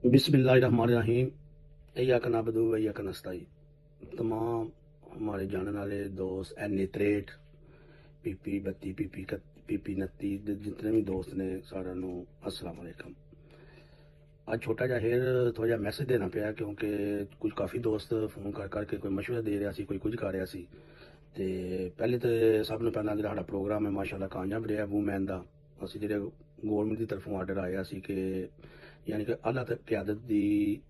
बिस्मिल्लाहिर्रहमानिर्रहीम। इय्याका नअबुदु व इय्याका नस्तईन। तमाम हमारे जानने वाले दोस्त एनित्रेट पीपी 32 पीपी 29 जितने भी दोस्त ने सारा नू अस्सलाम वालेकुम। आज छोटा जा हेर थोड़ा जा मैसेज देना पिया क्योंकि कुछ काफ़ी दोस्त फोन कर करके कोई मशवरा दे रहा सी, कोई कुछ कर रहा सी। ते पहले तो सब ने पहला जो प्रोग्राम है माशाल्लाह कामयाब रहा वूमैन का। असं जो गौरमेंट की तरफों आर्डर आया सी कि यानी कि अल्लाह तक क्यादत की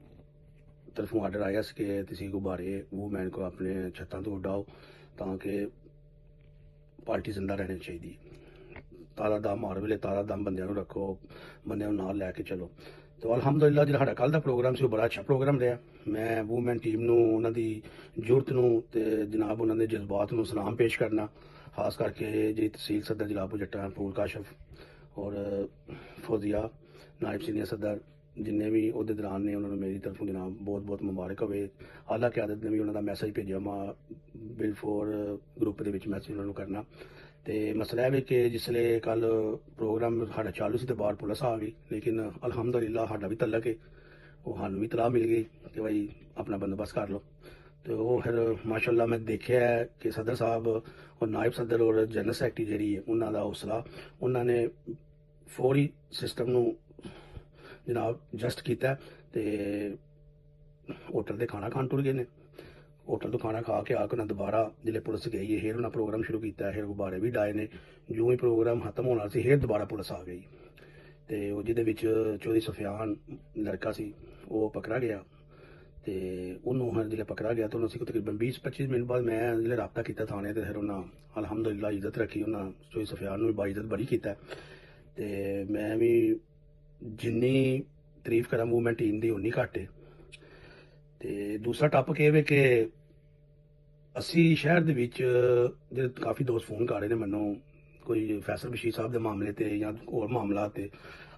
तरफों आर्डर आया सी कि किसी गुब्बारे वूमैन को अपने छत्तां तो उड़ाओ ताकि पार्टी जिंदा रहनी चाहिए। तारा दम हर वेले तारा दम बंदियां नूं रखो, बंदियां नूं नाल लैके चलो। तो अलहमदुलिल्लाह जो साडा कल का प्रोग्राम से बड़ा अच्छा प्रोग्राम रहा। मैं वूमैन टीम नूं उन्हां दी जुरत नूं ते जनाब उन्हां दे जज्बात नूं सलाम पेश करना, खास करके जी तहसील सदर जिला जट्टा फूल काशफ और फौजिया नायब सीनियर सदर जिन्हें भी उहदे दौरान ने उन्होंने मेरी तरफों जनाब बहुत बहुत मुबारक होवे। आला क्यादत ने भी उन्होंने मैसेज भेजा मा बिल फोर ग्रुप के मैसेज उन्होंने करना। तो मसला है कि जिसले कल प्रोग्राम साढ़ा चालू से तो बाहर पुलिस आ गई, लेकिन अलहमदुलिल्लाह साडा भी तलक है, वो सानू भी तलाह मिल गई कि भाई अपना बंदोबस्त कर लो। तो वो फिर माशाल्लाह मैं देखा है कि सदर साहब और नायब सदर और जनरल सैकटरी जी है उन्होंने हौसला उन्होंने फौरी सिस्टम नूं जनाब जस्ट किया। तो होटल से खाना खान टुर गए ने, होटल तो खाना खा के आके उन्हें दोबारा जिले पुलिस गई है फिर उन्हें प्रोग्राम शुरू किया, फिर गुब्बारे भी डाए ने। जो ही प्रोग्राम खत्म होना सी फिर दोबारा पुलिस आ गई। तो जिहदे चौधरी सुफियान लड़का सी वो पकड़ा गया। तो उन्होंने जिले पकड़ा गया तो उन्होंने तकरीबन 20-25 मिनट बाद मैं जिले रबता किया थाने तो फिर उन्हें अलहमदुलिल्लाह इज्जत रखी, उन्हें चौधरी सुफियान भी बाइज्जत बड़ी किया। तो मैं भी जिन्नी तारीफ करा मूवमेंट टीम की उन्नी घट्ट है। तो दूसरा टॉपिक यह है कि असी शहर दे विच जो काफ़ी दोस्त फोन कर रहे हैं मैनू कोई फैसल बशीर साहब के मामले ते या होर मामला ते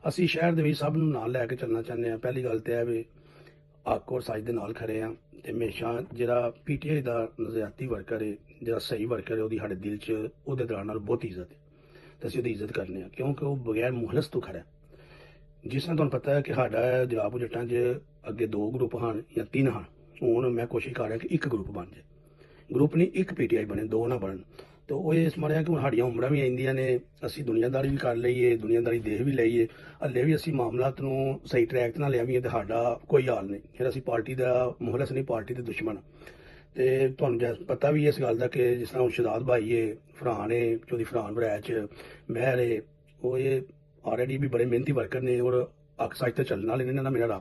असी शहर दे विच सब नूं नाल लैके चलना चाहते हैं। पहली गल तो है भी हक और सच दे नाल खड़े हैं ते हमेशा जिहड़ा PTI का नज़रियाती वर्कर है, जिहड़ा सही वर्कर है, वो साडे दिल च उहदे दौरान नाल बहुत इज्जत है। तो असीं उहदी इज्जत करने हैं क्योंकि वो बगैर मुहलस तो खड़ा है। जिस तरह तुहानूं पता है कि साडा जलाब जट्टां च अगे 2 ग्रुप हैं या 3 हैं, हुण मैं कोशिश कर रहा कि एक ग्रुप बन जाए। ग्रुप नहीं एक PTI बने, 2 ना बनन। तो वो इस मारे कि साड़ियाँ उमरां भी आइंदियां ने, असीं दुनियादारी भी कर लईए, दुनियादारी देख भी लईए, हल्ले भी असीं मामलात नूं सही ट्रैक ते ना लियावीए ते साडा कोई हाल नहीं। फिर असीं पार्टी दा मुहलस नहीं, पार्टी दे दुश्मन। ते तुहानूं पता भी इस गल दा कि जिस तरह शहजाद भाई है, फरहान है, चौधरी फरहान वरैच, महर है, वो ये ऑलरेडी भी बड़े मेहनती वर्कर ने और हक सच ते चलने वाले ने। इन्हां नाल मेरा